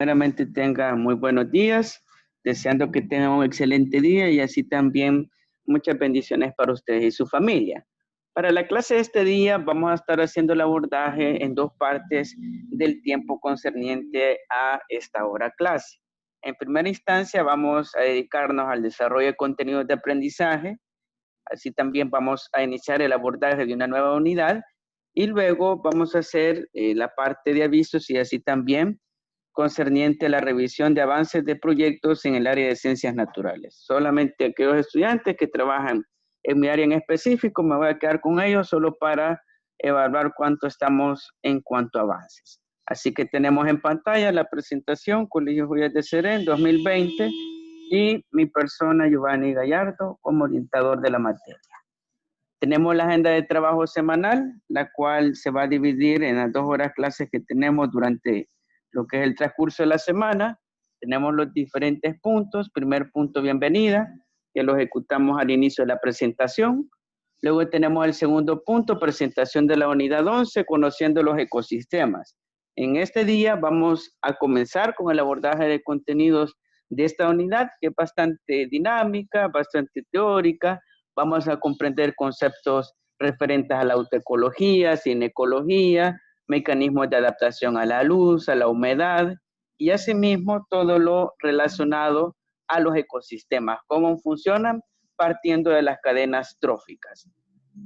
Primeramente tengan muy buenos días, deseando que tengan un excelente día y así también muchas bendiciones para ustedes y su familia. Para la clase de este día vamos a estar haciendo el abordaje en dos partes del tiempo concerniente a esta hora clase. En primera instancia vamos a dedicarnos al desarrollo de contenidos de aprendizaje, así también vamos a iniciar el abordaje de una nueva unidad y luego vamos a hacer la parte de avisos y así también concerniente a la revisión de avances de proyectos en el área de ciencias naturales. Solamente aquellos estudiantes que trabajan en mi área en específico, me voy a quedar con ellos solo para evaluar cuánto estamos en cuanto a avances. Así que tenemos en pantalla la presentación Colegio Julián de Serén 2020 y mi persona Giovanni Gallardo como orientador de la materia. Tenemos la agenda de trabajo semanal, la cual se va a dividir en las 2 horas clases que tenemos durante lo que es el transcurso de la semana. Tenemos los diferentes puntos. Primer punto, bienvenida, que lo ejecutamos al inicio de la presentación. Luego tenemos el segundo punto, presentación de la unidad 11, conociendo los ecosistemas. En este día vamos a comenzar con el abordaje de contenidos de esta unidad, que es bastante dinámica, bastante teórica. Vamos a comprender conceptos referentes a la autoecología, cinecología, mecanismos de adaptación a la luz, a la humedad y asimismo todo lo relacionado a los ecosistemas, cómo funcionan partiendo de las cadenas tróficas.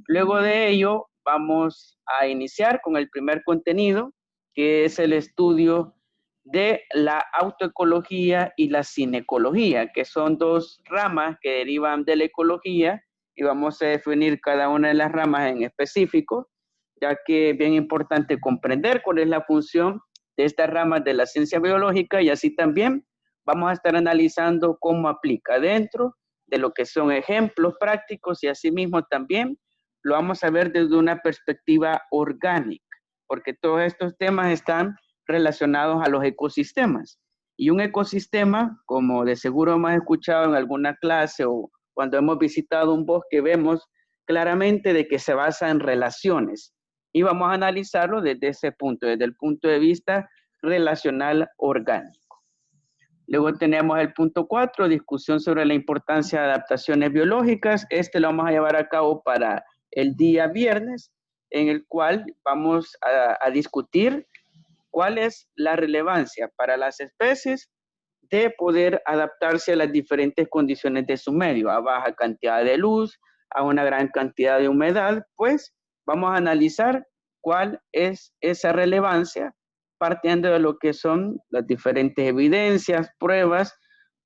Luego de ello vamos a iniciar con el primer contenido, que es el estudio de la autoecología y la cinecología, que son dos ramas que derivan de la ecología y vamos a definir cada una de las ramas en específico, ya que es bien importante comprender cuál es la función de estas ramas de la ciencia biológica y así también vamos a estar analizando cómo aplica dentro de lo que son ejemplos prácticos y asimismo también lo vamos a ver desde una perspectiva orgánica, porque todos estos temas están relacionados a los ecosistemas. Y un ecosistema, como de seguro hemos escuchado en alguna clase o cuando hemos visitado un bosque, vemos claramente de que se basa en relaciones. Y vamos a analizarlo desde ese punto, desde el punto de vista relacional orgánico. Luego tenemos el punto 4, discusión sobre la importancia de adaptaciones biológicas. Este lo vamos a llevar a cabo para el día viernes, en el cual vamos a discutir cuál es la relevancia para las especies de poder adaptarse a las diferentes condiciones de su medio, a baja cantidad de luz, a una gran cantidad de humedad, pues vamos a analizar cuál es esa relevancia partiendo de lo que son las diferentes evidencias, pruebas,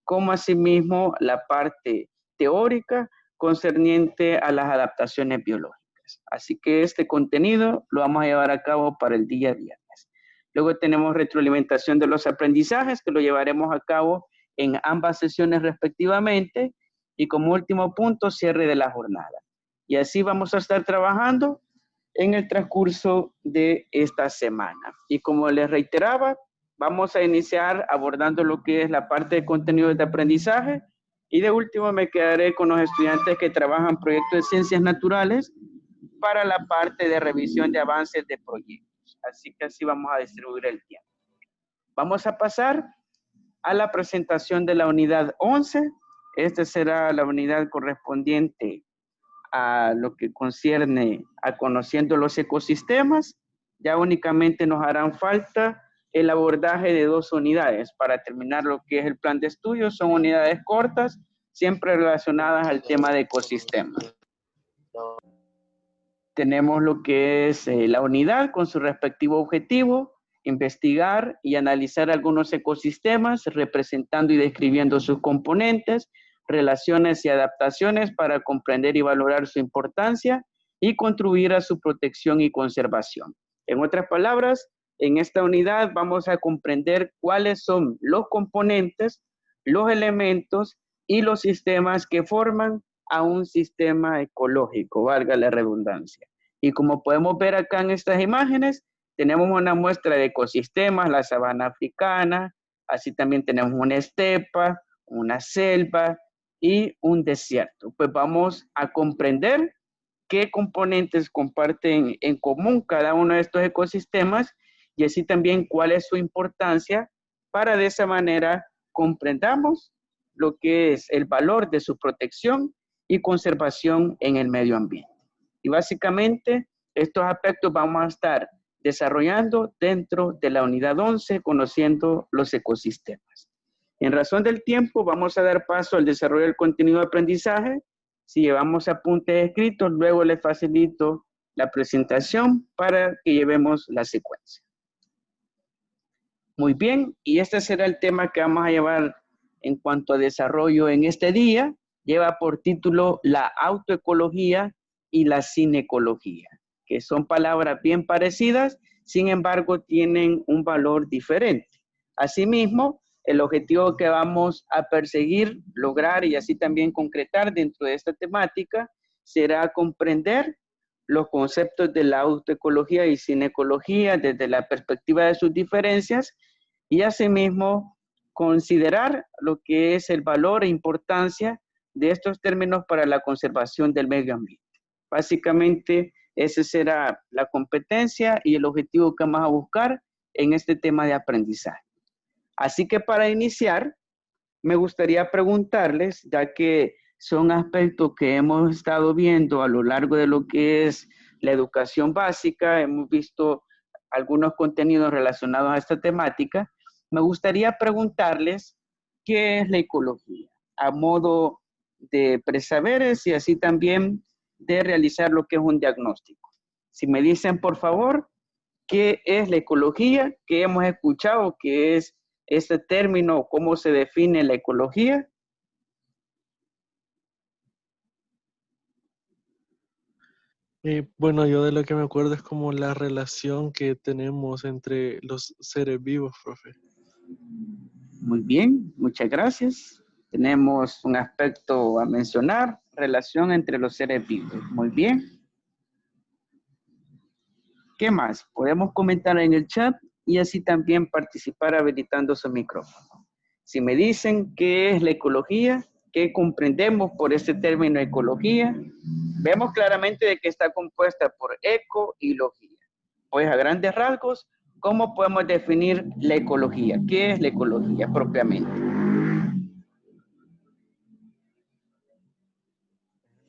como asimismo la parte teórica concerniente a las adaptaciones biológicas. Así que este contenido lo vamos a llevar a cabo para el día viernes. Luego tenemos retroalimentación de los aprendizajes, que lo llevaremos a cabo en ambas sesiones respectivamente. Y como último punto, cierre de la jornada. Y así vamos a estar trabajando en el transcurso de esta semana. Y como les reiteraba, vamos a iniciar abordando lo que es la parte de contenidos de aprendizaje. Y de último me quedaré con los estudiantes que trabajan proyectos de ciencias naturales para la parte de revisión de avances de proyectos. Así que así vamos a distribuir el tiempo. Vamos a pasar a la presentación de la unidad 11. Esta será la unidad correspondiente a lo que concierne a conociendo los ecosistemas. Ya únicamente nos harán falta el abordaje de 2 unidades para terminar lo que es el plan de estudio. Son unidades cortas, siempre relacionadas al tema de ecosistemas. Tenemos lo que es la unidad con su respectivo objetivo, investigar y analizar algunos ecosistemas, representando y describiendo sus componentes, relaciones y adaptaciones para comprender y valorar su importancia y contribuir a su protección y conservación. En otras palabras, en esta unidad vamos a comprender cuáles son los componentes, los elementos y los sistemas que forman a un sistema ecológico, valga la redundancia. Y como podemos ver acá en estas imágenes, tenemos una muestra de ecosistemas, la sabana africana, así también tenemos una estepa, una selva y un desierto. Pues vamos a comprender qué componentes comparten en común cada uno de estos ecosistemas y así también cuál es su importancia para de esa manera comprendamos lo que es el valor de su protección y conservación en el medio ambiente. Y básicamente estos aspectos vamos a estar desarrollando dentro de la unidad 11, conociendo los ecosistemas. En razón del tiempo, vamos a dar paso al desarrollo del contenido de aprendizaje. Si llevamos apuntes escritos, luego les facilito la presentación para que llevemos la secuencia. Muy bien, y este será el tema que vamos a llevar en cuanto a desarrollo en este día. Lleva por título la autoecología y la cinecología, que son palabras bien parecidas, sin embargo tienen un valor diferente. Asimismo, el objetivo que vamos a perseguir, lograr y así también concretar dentro de esta temática será comprender los conceptos de la autoecología y cinecología desde la perspectiva de sus diferencias y asimismo considerar lo que es el valor e importancia de estos términos para la conservación del medio ambiente. Básicamente, esa será la competencia y el objetivo que vamos a buscar en este tema de aprendizaje. Así que para iniciar, me gustaría preguntarles, ya que son aspectos que hemos estado viendo a lo largo de lo que es la educación básica, hemos visto algunos contenidos relacionados a esta temática, me gustaría preguntarles qué es la ecología, a modo de presaberes y así también de realizar lo que es un diagnóstico. Si me dicen, por favor, qué es la ecología, qué hemos escuchado, qué es este término, cómo se define la ecología. Bueno, yo de lo que me acuerdo es como la relación que tenemos entre los seres vivos, profe. Muy bien, muchas gracias. Tenemos un aspecto a mencionar, relación entre los seres vivos. Muy bien. ¿Qué más? Podemos comentar en el chat y así también participar habilitando su micrófono. Si me dicen qué es la ecología, qué comprendemos por este término ecología, vemos claramente de que está compuesta por eco y logía. Pues a grandes rasgos, ¿cómo podemos definir la ecología? ¿Qué es la ecología propiamente?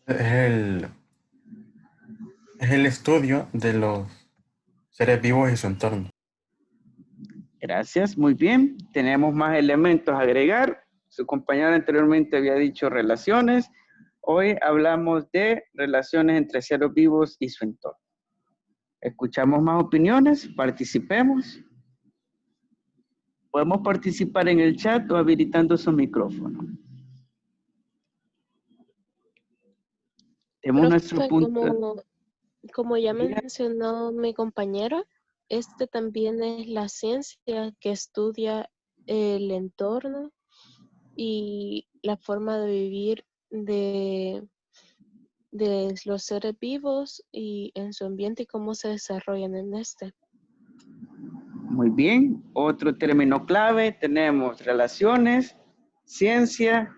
Es el estudio de los seres vivos y su entorno. Gracias, muy bien. Tenemos más elementos a agregar. Su compañero anteriormente había dicho relaciones. Hoy hablamos de relaciones entre seres vivos y su entorno. Escuchamos más opiniones, participemos. Podemos participar en el chat o habilitando su micrófono. Tenemos nuestro punto. Como ya mencionó mi compañero, este también es la ciencia que estudia el entorno y la forma de vivir de los seres vivos y en su ambiente y cómo se desarrollan en este. Muy bien. Otro término clave, tenemos relaciones, ciencia,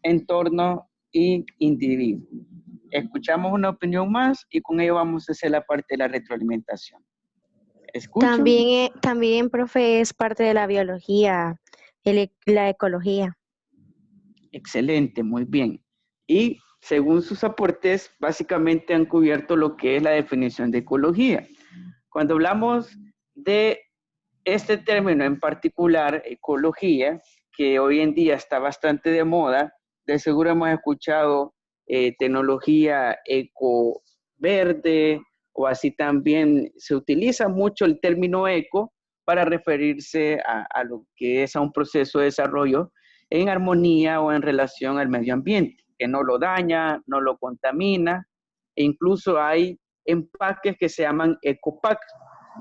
entorno y individuo. Escuchamos una opinión más y con ello vamos a hacer la parte de la retroalimentación. ¿Escucho? También, profe, es parte de la biología, la ecología. Excelente, muy bien. Y según sus aportes, básicamente han cubierto lo que es la definición de ecología. Cuando hablamos de este término en particular, ecología, que hoy en día está bastante de moda, de seguro hemos escuchado tecnología ecoverde, o así también se utiliza mucho el término eco para referirse a lo que es a un proceso de desarrollo en armonía o en relación al medio ambiente, que no lo daña, no lo contamina, e incluso hay empaques que se llaman ecopack,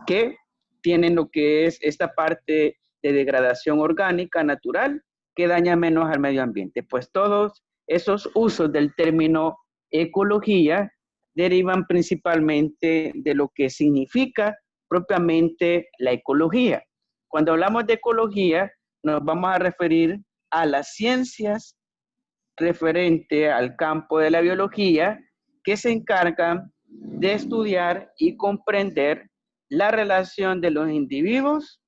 que tienen lo que es esta parte de degradación orgánica natural que daña menos al medio ambiente. Pues todos esos usos del término ecología derivan principalmente de lo que significa propiamente la ecología. Cuando hablamos de ecología, nos vamos a referir a las ciencias referente al campo de la biología que se encargan de estudiar y comprender la relación de los individuos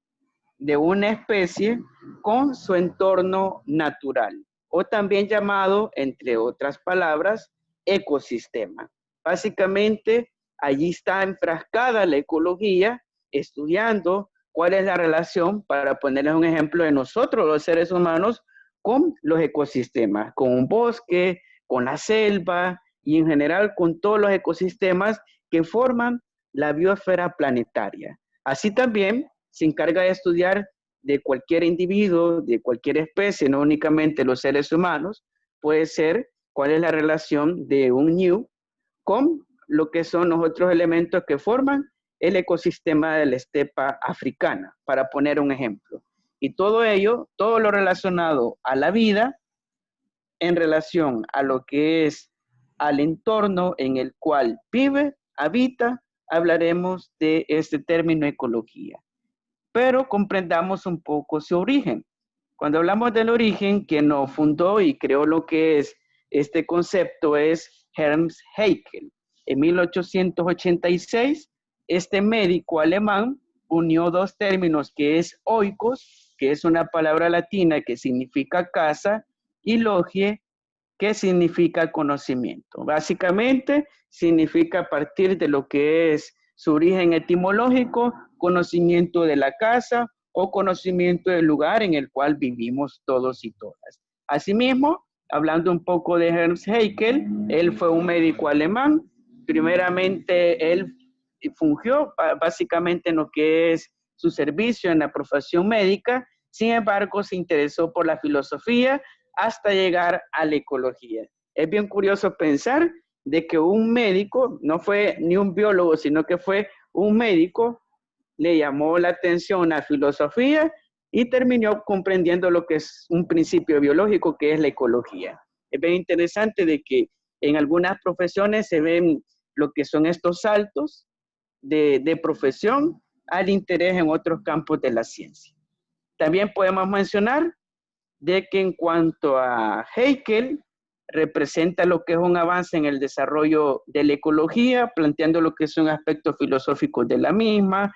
de una especie con su entorno natural, o también llamado, entre otras palabras, ecosistema. Básicamente, allí está enfrascada la ecología, estudiando cuál es la relación, para ponerles un ejemplo, de nosotros los seres humanos con los ecosistemas, con un bosque, con la selva y en general con todos los ecosistemas que forman la biosfera planetaria. Así también se encarga de estudiar de cualquier individuo, de cualquier especie, no únicamente los seres humanos, puede ser cuál es la relación de un ñu con lo que son los otros elementos que forman el ecosistema de la estepa africana, para poner un ejemplo. Y todo ello, todo lo relacionado a la vida, en relación a lo que es al entorno en el cual vive, habita, hablaremos de este término ecología. Pero comprendamos un poco su origen. Cuando hablamos del origen, quien nos fundó y creó lo que es este concepto es Ernst Haeckel. En 1886, este médico alemán unió dos términos, que es oikos, que es una palabra latina que significa casa, y logie, que significa conocimiento. Básicamente, significa partir de lo que es su origen etimológico, conocimiento de la casa o conocimiento del lugar en el cual vivimos todos y todas. Asimismo, hablando un poco de Ernst Haeckel, él fue un médico alemán. Primeramente, él fungió básicamente en lo que es su servicio en la profesión médica. Sin embargo, se interesó por la filosofía hasta llegar a la ecología. Es bien curioso pensar de que un médico, no fue ni un biólogo, sino que fue un médico, le llamó la atención a filosofía y terminó comprendiendo lo que es un principio biológico, que es la ecología. Es bien interesante de que en algunas profesiones se ven lo que son estos saltos de profesión al interés en otros campos de la ciencia. También podemos mencionar de que en cuanto a Haeckel, representa lo que es un avance en el desarrollo de la ecología, planteando lo que son aspectos filosóficos de la misma,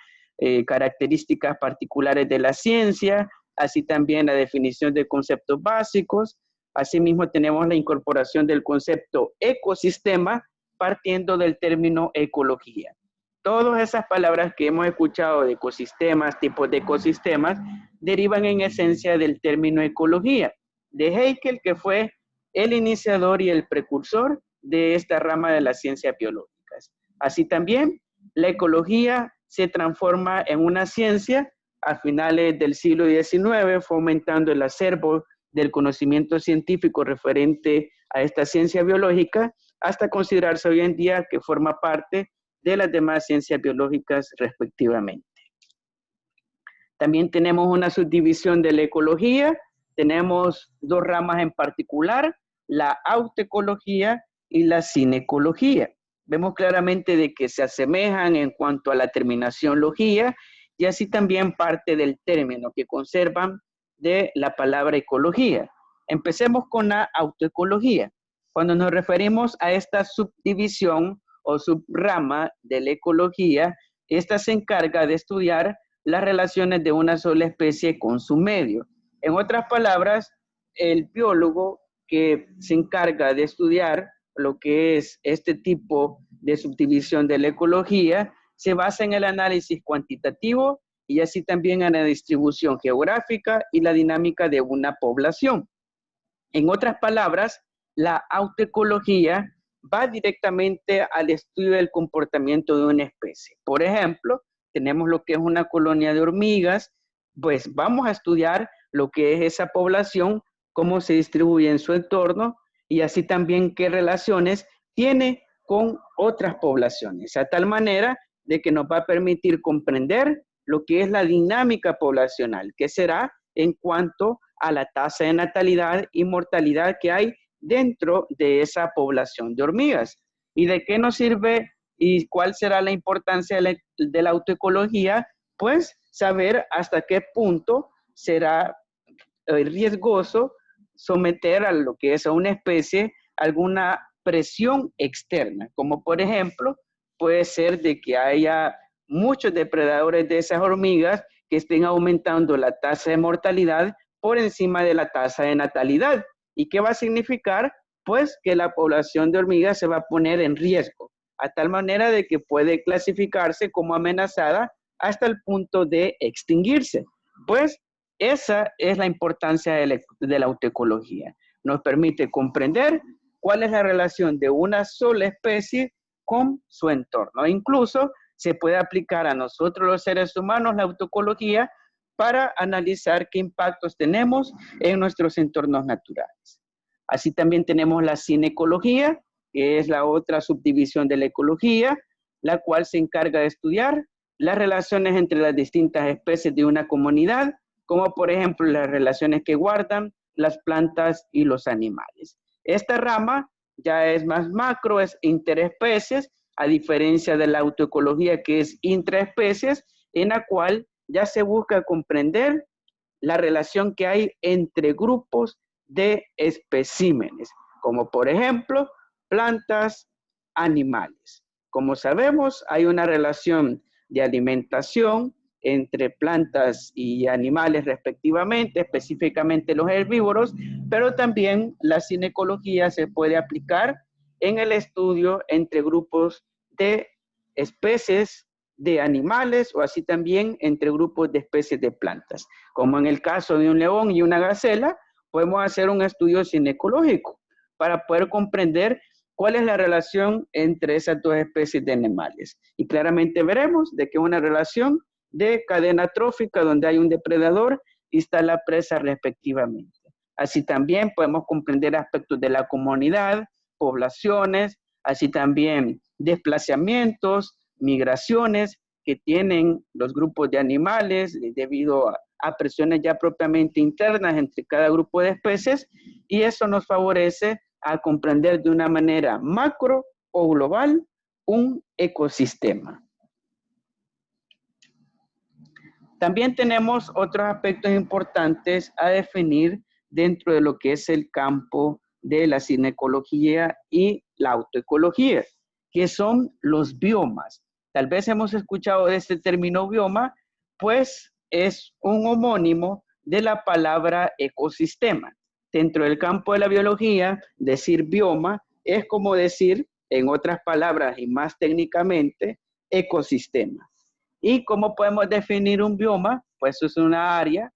características particulares de la ciencia, así también la definición de conceptos básicos. Asimismo, tenemos la incorporación del concepto ecosistema, partiendo del término ecología. Todas esas palabras que hemos escuchado de ecosistemas, tipos de ecosistemas, derivan en esencia del término ecología, de Haeckel, que fue el iniciador y el precursor de esta rama de las ciencias biológicas. Así también, la ecología se transforma en una ciencia a finales del siglo XIX, fomentando el acervo del conocimiento científico referente a esta ciencia biológica, hasta considerarse hoy en día que forma parte de las demás ciencias biológicas respectivamente. También tenemos una subdivisión de la ecología. Tenemos dos ramas en particular, la autoecología y la cinecología. Vemos claramente de que se asemejan en cuanto a la terminación logía, y así también parte del término que conservan de la palabra ecología. Empecemos con la autoecología. Cuando nos referimos a esta subdivisión o subrama de la ecología, esta se encarga de estudiar las relaciones de una sola especie con su medio. En otras palabras, el biólogo que se encarga de estudiar lo que es este tipo de subdivisión de la ecología se basa en el análisis cuantitativo y así también en la distribución geográfica y la dinámica de una población. En otras palabras, la autoecología va directamente al estudio del comportamiento de una especie. Por ejemplo, tenemos lo que es una colonia de hormigas, pues vamos a estudiar lo que es esa población, cómo se distribuye en su entorno y así también qué relaciones tiene con otras poblaciones, a tal manera de que nos va a permitir comprender lo que es la dinámica poblacional, que será en cuanto a la tasa de natalidad y mortalidad que hay dentro de esa población de hormigas. ¿Y de qué nos sirve y cuál será la importancia de la autoecología? Pues saber hasta qué punto será riesgoso someter a lo que es a una especie alguna presión externa, como por ejemplo puede ser de que haya muchos depredadores de esas hormigas que estén aumentando la tasa de mortalidad por encima de la tasa de natalidad. ¿Y qué va a significar? Pues que la población de hormigas se va a poner en riesgo, a tal manera de que puede clasificarse como amenazada hasta el punto de extinguirse. Pues esa es la importancia de la autoecología. Nos permite comprender cuál es la relación de una sola especie con su entorno. Incluso se puede aplicar a nosotros los seres humanos la autoecología para analizar qué impactos tenemos en nuestros entornos naturales. Así también tenemos la cinecología, que es la otra subdivisión de la ecología, la cual se encarga de estudiar las relaciones entre las distintas especies de una comunidad, como por ejemplo las relaciones que guardan las plantas y los animales. Esta rama ya es más macro, es interespecies, a diferencia de la autoecología que es intraespecies, en la cual ya se busca comprender la relación que hay entre grupos de especímenes, como por ejemplo plantas, animales. Como sabemos, hay una relación de alimentación entre plantas y animales respectivamente, específicamente los herbívoros, pero también la cinecología se puede aplicar en el estudio entre grupos de especies de animales o así también entre grupos de especies de plantas. Como en el caso de un león y una gacela, podemos hacer un estudio cinecológico para poder comprender cuál es la relación entre esas dos especies de animales. Y claramente veremos de que es una relación de cadena trófica donde hay un depredador y está la presa respectivamente. Así también podemos comprender aspectos de la comunidad, poblaciones, así también desplazamientos, migraciones que tienen los grupos de animales debido a presiones ya propiamente internas entre cada grupo de especies, y eso nos favorece a comprender de una manera macro o global un ecosistema. También tenemos otros aspectos importantes a definir dentro de lo que es el campo de la cinecología y la autoecología, que son los biomas. Tal vez hemos escuchado de este término bioma, pues es un homónimo de la palabra ecosistema. Dentro del campo de la biología, decir bioma es como decir, en otras palabras y más técnicamente, ecosistema. ¿Y cómo podemos definir un bioma? Pues es una área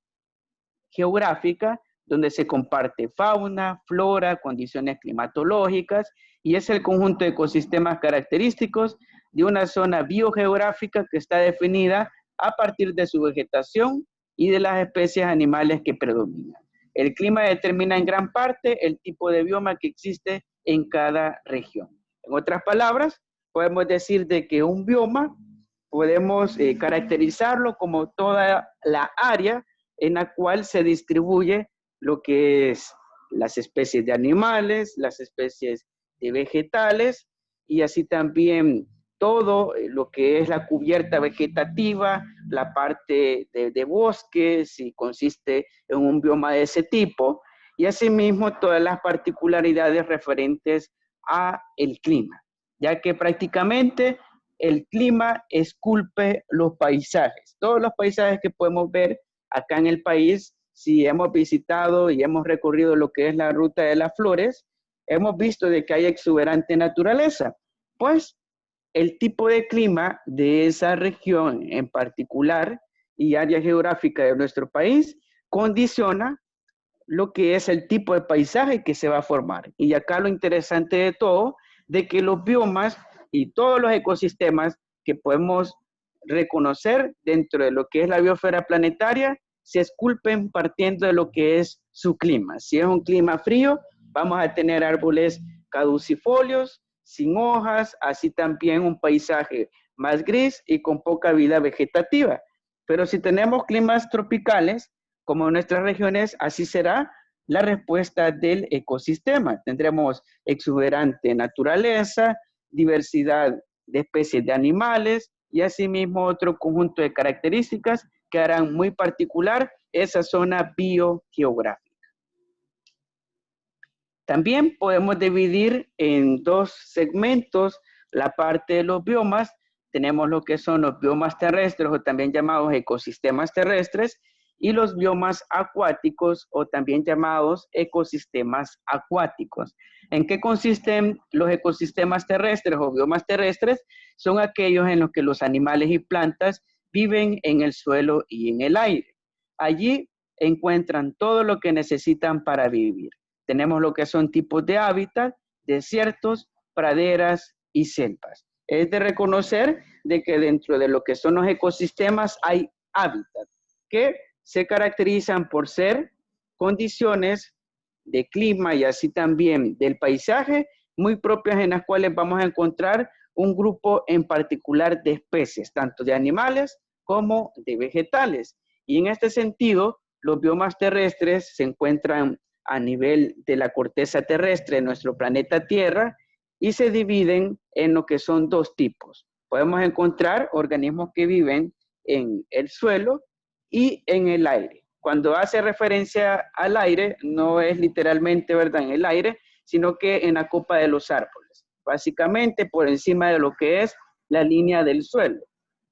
geográfica donde se comparte fauna, flora, condiciones climatológicas, y es el conjunto de ecosistemas característicos de una zona biogeográfica que está definida a partir de su vegetación y de las especies animales que predominan. El clima determina en gran parte el tipo de bioma que existe en cada región. En otras palabras, podemos decir de que un bioma podemos caracterizarlo como toda la área en la cual se distribuye lo que es las especies de animales, las especies de vegetales y así también todo lo que es la cubierta vegetativa, la parte de bosque, si consiste en un bioma de ese tipo, y asimismo todas las particularidades referentes a el clima, ya que prácticamente el clima esculpe los paisajes. Todos los paisajes que podemos ver acá en el país, si hemos visitado y hemos recorrido lo que es la ruta de las flores, hemos visto de que hay exuberante naturaleza. Pues el tipo de clima de esa región en particular y área geográfica de nuestro país condiciona lo que es el tipo de paisaje que se va a formar. Y acá lo interesante de todo, de que los biomas y todos los ecosistemas que podemos reconocer dentro de lo que es la biosfera planetaria se esculpen partiendo de lo que es su clima. Si es un clima frío, vamos a tener árboles caducifolios, sin hojas, así también un paisaje más gris y con poca vida vegetativa. Pero si tenemos climas tropicales, como en nuestras regiones, así será la respuesta del ecosistema. Tendremos exuberante naturaleza, diversidad de especies de animales y asimismo otro conjunto de características que harán muy particular esa zona biogeográfica. También podemos dividir en dos segmentos la parte de los biomas, tenemos lo que son los biomas terrestres o también llamados ecosistemas terrestres y los biomas acuáticos o también llamados ecosistemas acuáticos. ¿En qué consisten los ecosistemas terrestres o biomas terrestres? Son aquellos en los que los animales y plantas viven en el suelo y en el aire. Allí encuentran todo lo que necesitan para vivir. Tenemos lo que son tipos de hábitat, desiertos, praderas y selvas. Es de reconocer de que dentro de lo que son los ecosistemas hay hábitat que se caracterizan por ser condiciones de clima y así también del paisaje muy propias en las cuales vamos a encontrar un grupo en particular de especies, tanto de animales como de vegetales. Y en este sentido, los biomas terrestres se encuentran a nivel de la corteza terrestre de nuestro planeta Tierra y se dividen en lo que son dos tipos. Podemos encontrar organismos que viven en el suelo y en el aire. Cuando hace referencia al aire, no es literalmente, ¿verdad?, en el aire, sino que en la copa de los árboles, básicamente por encima de lo que es la línea del suelo.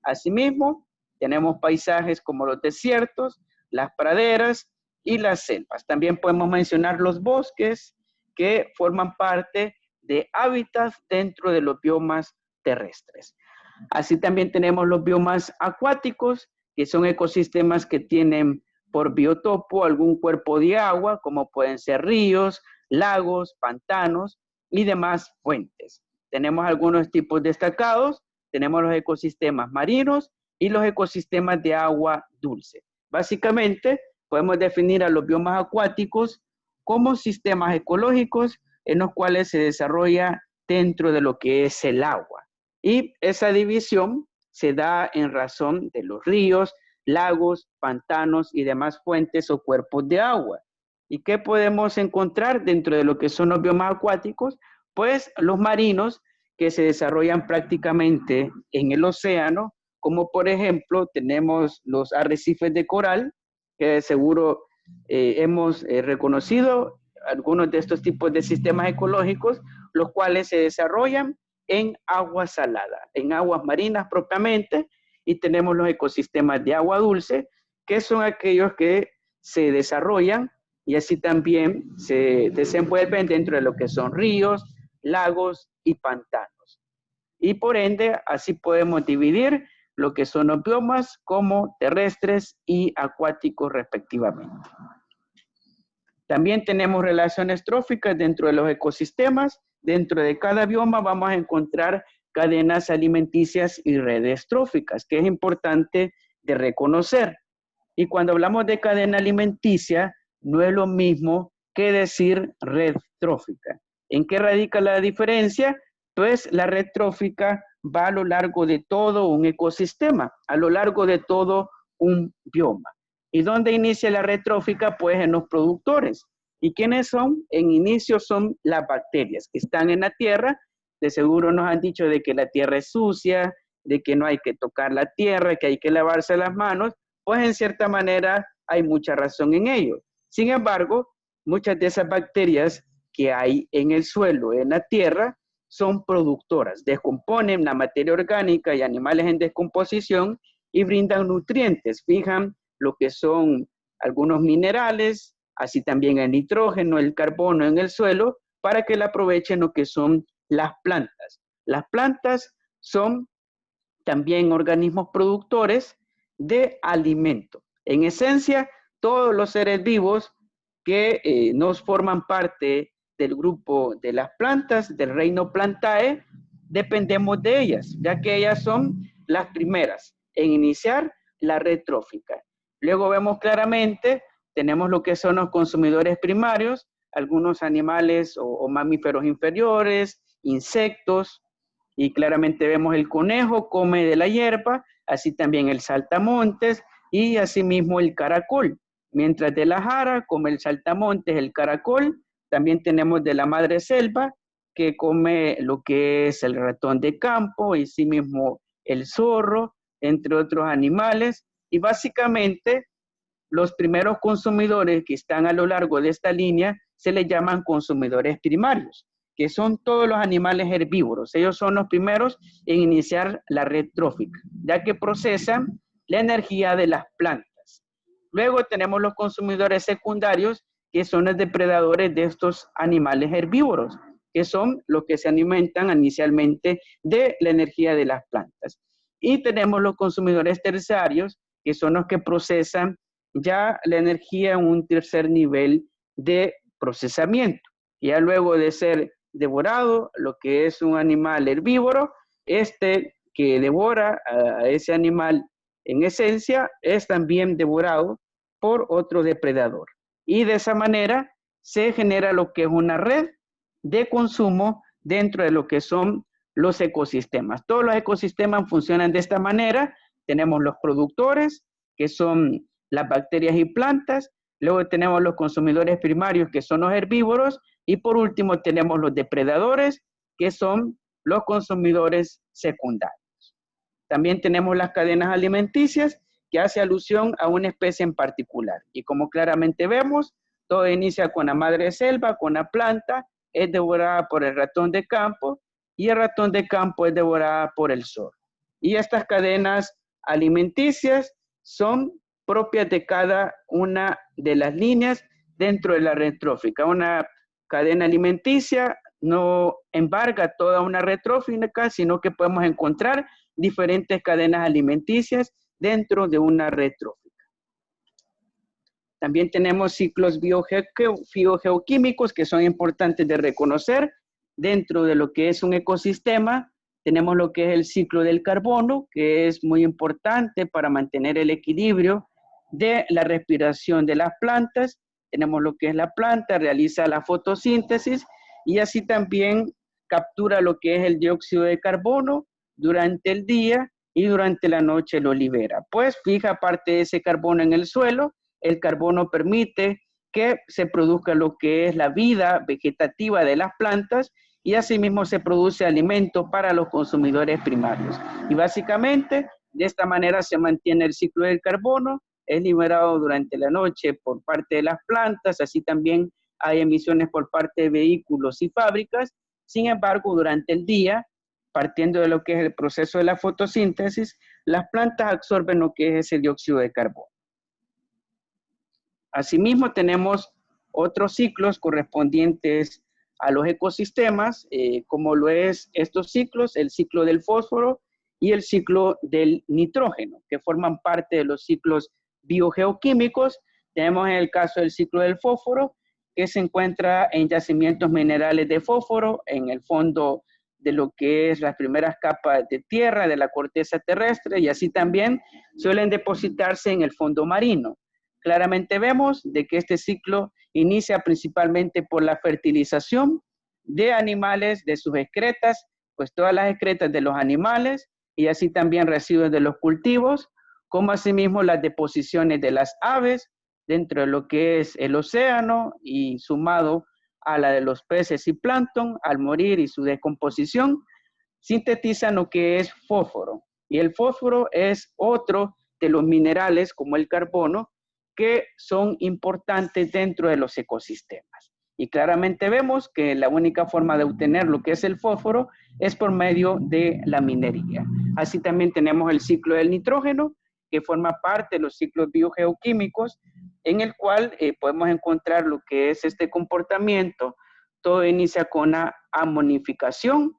Asimismo, tenemos paisajes como los desiertos, las praderas y las selvas. También podemos mencionar los bosques que forman parte de hábitats dentro de los biomas terrestres. Así también tenemos los biomas acuáticos, que son ecosistemas que tienen por biotopo algún cuerpo de agua, como pueden ser ríos, lagos, pantanos y demás fuentes. Tenemos algunos tipos destacados, tenemos los ecosistemas marinos y los ecosistemas de agua dulce. Básicamente, podemos definir a los biomas acuáticos como sistemas ecológicos en los cuales se desarrolla dentro de lo que es el agua. Y esa división se da en razón de los ríos, lagos, pantanos y demás fuentes o cuerpos de agua. ¿Y qué podemos encontrar dentro de lo que son los biomas acuáticos? Pues los marinos que se desarrollan prácticamente en el océano, como por ejemplo tenemos los arrecifes de coral, que de seguro hemos reconocido algunos de estos tipos de sistemas ecológicos, los cuales se desarrollan en agua salada, en aguas marinas propiamente, y tenemos los ecosistemas de agua dulce, que son aquellos que se desarrollan y así también se desenvuelven dentro de lo que son ríos, lagos y pantanos. Y por ende, así podemos dividir lo que son los biomas como terrestres y acuáticos respectivamente. También tenemos relaciones tróficas dentro de los ecosistemas. Dentro de cada bioma vamos a encontrar cadenas alimenticias y redes tróficas, que es importante de reconocer. Y cuando hablamos de cadena alimenticia, no es lo mismo que decir red trófica. ¿En qué radica la diferencia? Pues la red trófica va a lo largo de todo un ecosistema, a lo largo de todo un bioma. ¿Y dónde inicia la red trófica? Pues en los productores. ¿Y quiénes son? En inicio son las bacterias que están en la tierra. De seguro nos han dicho de que la tierra es sucia, de que no hay que tocar la tierra, que hay que lavarse las manos. Pues en cierta manera hay mucha razón en ello. Sin embargo, muchas de esas bacterias que hay en el suelo, en la tierra, son productoras, descomponen la materia orgánica y animales en descomposición y brindan nutrientes, fijan lo que son algunos minerales, así también el nitrógeno, el carbono en el suelo, para que la aprovechen lo que son las plantas. Las plantas son también organismos productores de alimento. En esencia, todos los seres vivos que nos forman parte del grupo de las plantas, del reino Plantae, dependemos de ellas, ya que ellas son las primeras en iniciar la red trófica. Luego vemos claramente, tenemos lo que son los consumidores primarios, algunos animales o mamíferos inferiores, insectos, y claramente vemos el conejo come de la hierba, así también el saltamontes y asimismo el caracol. Mientras de la jara come el saltamontes, el caracol, también tenemos de la madre selva que come lo que es el ratón de campo y asimismo el zorro, entre otros animales. Y básicamente los primeros consumidores que están a lo largo de esta línea se les llaman consumidores primarios. que son todos los animales herbívoros. Ellos son los primeros en iniciar la red trófica, ya que procesan la energía de las plantas. Luego tenemos los consumidores secundarios, que son los depredadores de estos animales herbívoros, que son los que se alimentan inicialmente de la energía de las plantas. Y tenemos los consumidores terciarios, que son los que procesan ya la energía en un tercer nivel de procesamiento. Ya luego de ser devorado, lo que es un animal herbívoro, que devora a ese animal en esencia, es también devorado por otro depredador. Y de esa manera se genera lo que es una red de consumo dentro de lo que son los ecosistemas. Todos los ecosistemas funcionan de esta manera. Tenemos los productores, que son las bacterias y plantas. Luego tenemos los consumidores primarios, que son los herbívoros. Y por último tenemos los depredadores, que son los consumidores secundarios. También tenemos las cadenas alimenticias, que hace alusión a una especie en particular. Y como claramente vemos, todo inicia con la madre selva, con la planta, es devorada por el ratón de campo, y el ratón de campo es devorada por el zorro. Y estas cadenas alimenticias son propias de cada una de las líneas dentro de la red trófica. Una cadena alimenticia no embarga toda una red trófica, sino que podemos encontrar diferentes cadenas alimenticias dentro de una red trófica. También tenemos ciclos biogeoquímicos que son importantes de reconocer dentro de lo que es un ecosistema. Tenemos lo que es el ciclo del carbono, que es muy importante para mantener el equilibrio de la respiración de las plantas. Tenemos lo que es la planta, realiza la fotosíntesis y así también captura lo que es el dióxido de carbono durante el día y durante la noche lo libera. Pues fija parte de ese carbono en el suelo. El carbono permite que se produzca lo que es la vida vegetativa de las plantas y asimismo se produce alimento para los consumidores primarios. Y básicamente de esta manera se mantiene el ciclo del carbono, es liberado durante la noche por parte de las plantas, así también hay emisiones por parte de vehículos y fábricas. Sin embargo, durante el día, partiendo de lo que es el proceso de la fotosíntesis, las plantas absorben lo que es ese dióxido de carbono. Asimismo, tenemos otros ciclos correspondientes a los ecosistemas, como lo es estos ciclos, el ciclo del fósforo y el ciclo del nitrógeno, que forman parte de los ciclos biogeoquímicos. Tenemos en el caso del ciclo del fósforo, que se encuentra en yacimientos minerales de fósforo, en el fondo de lo que es las primeras capas de tierra, de la corteza terrestre, y así también suelen depositarse en el fondo marino. Claramente vemos de que este ciclo inicia principalmente por la fertilización de animales, de sus excretas, pues todas las excretas de los animales, y así también residuos de los cultivos, como asimismo las deposiciones de las aves dentro de lo que es el océano y sumado a la de los peces y plancton, al morir y su descomposición, sintetizan lo que es fósforo. Y el fósforo es otro de los minerales, como el carbono, que son importantes dentro de los ecosistemas. Y claramente vemos que la única forma de obtener lo que es el fósforo es por medio de la minería. Así también tenemos el ciclo del nitrógeno, que forma parte de los ciclos biogeoquímicos, en el cual podemos encontrar lo que es este comportamiento. Todo inicia con la amonificación,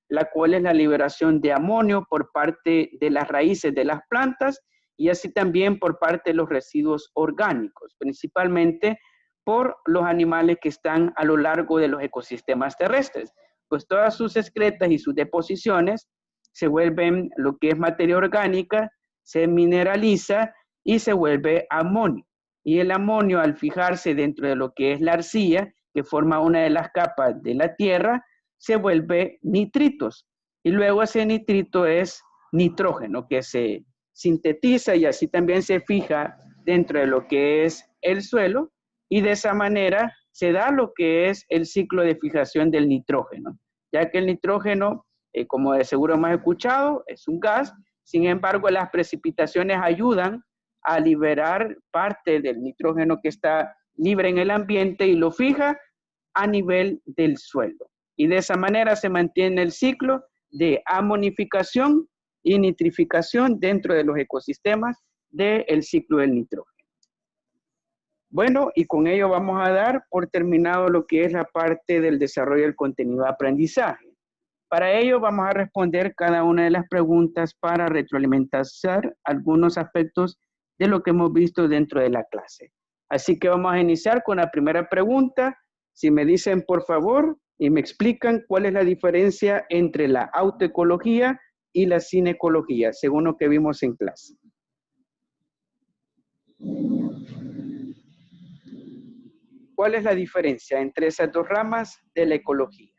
la cual es la liberación de amonio por parte de las raíces de las plantas y así también por parte de los residuos orgánicos, principalmente por los animales que están a lo largo de los ecosistemas terrestres. Pues todas sus excretas y sus deposiciones se vuelven lo que es materia orgánica, se mineraliza y se vuelve amonio. Y el amonio, al fijarse dentro de lo que es la arcilla, que forma una de las capas de la tierra, se vuelve nitritos. Y luego ese nitrito es nitrógeno, que se sintetiza y así también se fija dentro de lo que es el suelo. Y de esa manera se da lo que es el ciclo de fijación del nitrógeno, ya que el nitrógeno, como de seguro hemos escuchado, es un gas. Sin embargo, las precipitaciones ayudan a liberar parte del nitrógeno que está libre en el ambiente y lo fija a nivel del suelo. Y de esa manera se mantiene el ciclo de amonificación y nitrificación dentro de los ecosistemas del ciclo del nitrógeno. Bueno, y con ello vamos a dar por terminado lo que es la parte del desarrollo del contenido de aprendizaje. Para ello vamos a responder cada una de las preguntas para retroalimentar algunos aspectos de lo que hemos visto dentro de la clase. Así que vamos a iniciar con la primera pregunta. Si me dicen por favor y me explican cuál es la diferencia entre la autoecología y la cinecología, según lo que vimos en clase. ¿Cuál es la diferencia entre esas dos ramas de la ecología?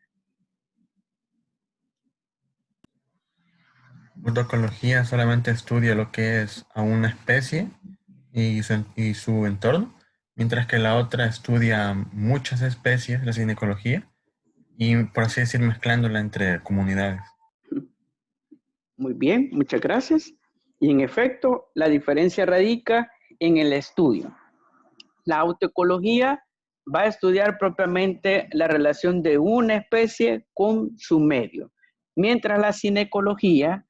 La autoecología solamente estudia lo que es a una especie y su entorno, mientras que la otra estudia muchas especies, la cinecología, y por así decir, mezclándola entre comunidades. Muy bien, muchas gracias. Y en efecto, la diferencia radica en el estudio. La autoecología va a estudiar propiamente la relación de una especie con su medio, mientras la cinecología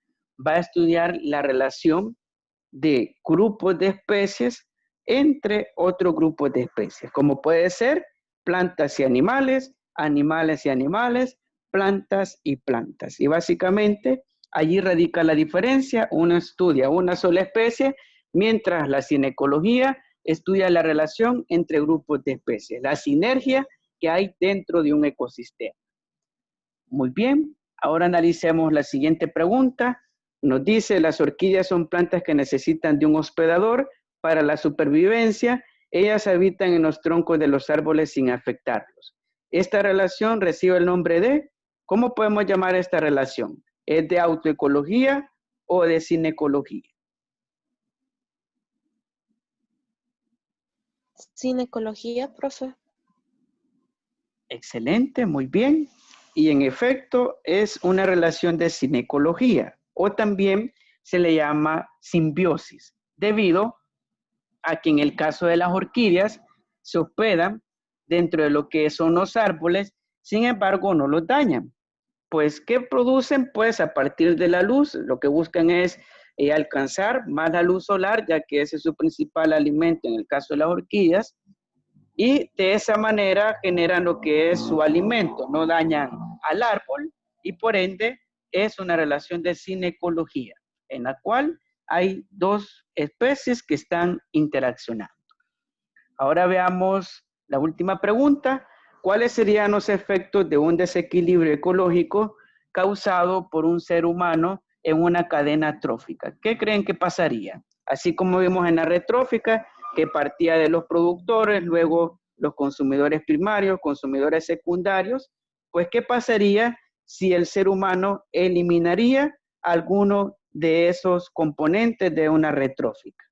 va a estudiar la relación de grupos de especies entre otros grupos de especies, como puede ser plantas y animales, animales y animales, plantas y plantas. Y básicamente allí radica la diferencia. Uno estudia una sola especie, mientras la cinecología estudia la relación entre grupos de especies, la sinergia que hay dentro de un ecosistema. Muy bien, ahora analicemos la siguiente pregunta. Nos dice, las orquídeas son plantas que necesitan de un hospedador para la supervivencia. Ellas habitan en los troncos de los árboles sin afectarlos. Esta relación recibe el nombre de, ¿cómo podemos llamar esta relación? ¿Es de autoecología o de cinecología? Cinecología, profe. Excelente, muy bien. Y en efecto es una relación de cinecología o también se le llama simbiosis, debido a que en el caso de las orquídeas se hospedan dentro de lo que son los árboles, sin embargo no los dañan. Pues, ¿qué producen? Pues a partir de la luz, lo que buscan es alcanzar más la luz solar, ya que ese es su principal alimento en el caso de las orquídeas, y de esa manera generan lo que es su alimento, no dañan al árbol y por ende es una relación de cinecología en la cual hay dos especies que están interaccionando. Ahora veamos la última pregunta. ¿Cuáles serían los efectos de un desequilibrio ecológico causado por un ser humano en una cadena trófica? ¿Qué creen que pasaría? Así como vimos en la red trófica, que partía de los productores, luego los consumidores primarios, consumidores secundarios, pues ¿qué pasaría si el ser humano eliminaría alguno de esos componentes de una red trófica?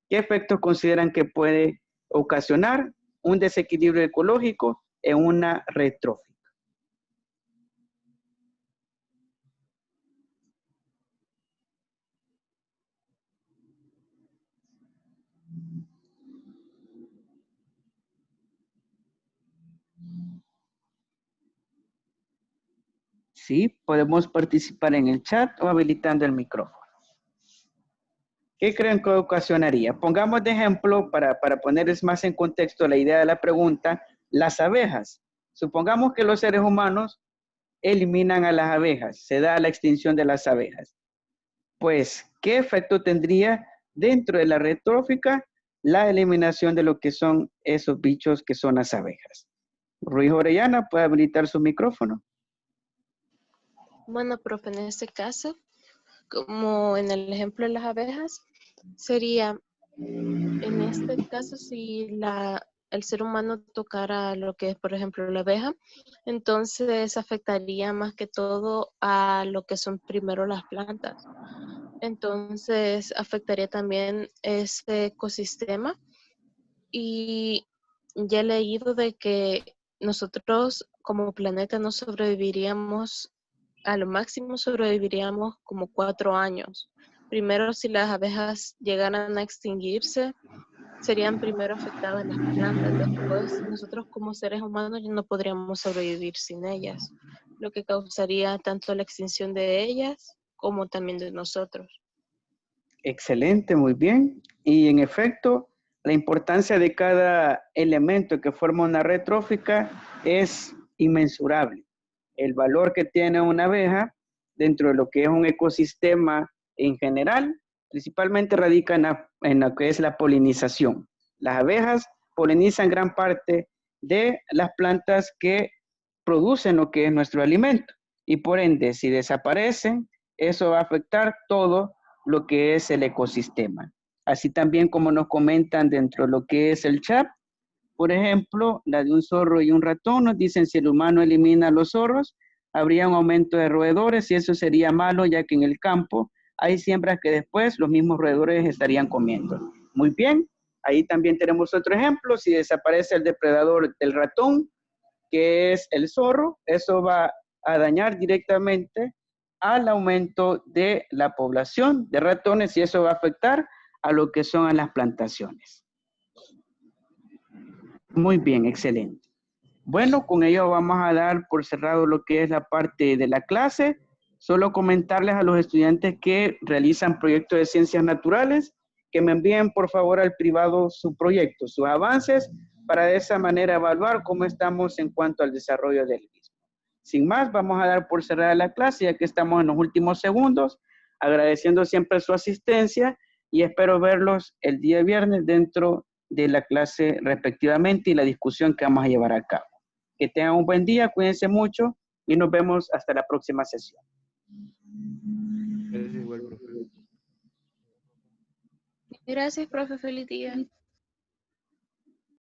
¿Qué efectos consideran que puede ocasionar un desequilibrio ecológico en una red trófica? Sí, podemos participar en el chat o habilitando el micrófono. ¿Qué creen que ocasionaría? Pongamos de ejemplo, para ponerles más en contexto la idea de la pregunta, las abejas. Supongamos que los seres humanos eliminan a las abejas, se da la extinción de las abejas. Pues, ¿qué efecto tendría dentro de la red trófica la eliminación de lo que son esos bichos que son las abejas? Ruiz Orellana, ¿puede habilitar su micrófono? Bueno, profe, en este caso, como en el ejemplo de las abejas, sería, en este caso, si el ser humano tocara lo que es, por ejemplo, la abeja, entonces afectaría más que todo a lo que son primero las plantas. Entonces afectaría también ese ecosistema y ya he leído de que nosotros como planeta no sobreviviríamos, a lo máximo sobreviviríamos como 4 años. Primero, si las abejas llegaran a extinguirse, serían primero afectadas las plantas, después nosotros como seres humanos ya no podríamos sobrevivir sin ellas, lo que causaría tanto la extinción de ellas como también de nosotros. Excelente, muy bien. Y en efecto, la importancia de cada elemento que forma una red trófica es inmensurable. El valor que tiene una abeja dentro de lo que es un ecosistema en general, principalmente radica en lo que es la polinización. Las abejas polinizan gran parte de las plantas que producen lo que es nuestro alimento. Y por ende, si desaparecen, eso va a afectar todo lo que es el ecosistema. Así también como nos comentan dentro de lo que es el chat, por ejemplo, la de un zorro y un ratón, nos dicen si el humano elimina a los zorros, habría un aumento de roedores y eso sería malo ya que en el campo hay siembras que después los mismos roedores estarían comiendo. Muy bien, ahí también tenemos otro ejemplo, si desaparece el depredador del ratón, que es el zorro, eso va a dañar directamente al aumento de la población de ratones y eso va a afectar a lo que son a las plantaciones. Muy bien, excelente. Bueno, con ello vamos a dar por cerrado lo que es la parte de la clase. Solo comentarles a los estudiantes que realizan proyectos de ciencias naturales que me envíen por favor al privado su proyecto, sus avances, para de esa manera evaluar cómo estamos en cuanto al desarrollo del mismo. Sin más, vamos a dar por cerrada la clase ya que estamos en los últimos segundos, agradeciendo siempre su asistencia y espero verlos el día viernes dentro de la clase respectivamente y la discusión que vamos a llevar a cabo. Que tengan un buen día, cuídense mucho y nos vemos hasta la próxima sesión. Gracias, igual, profe. Gracias, profe. Feliz día.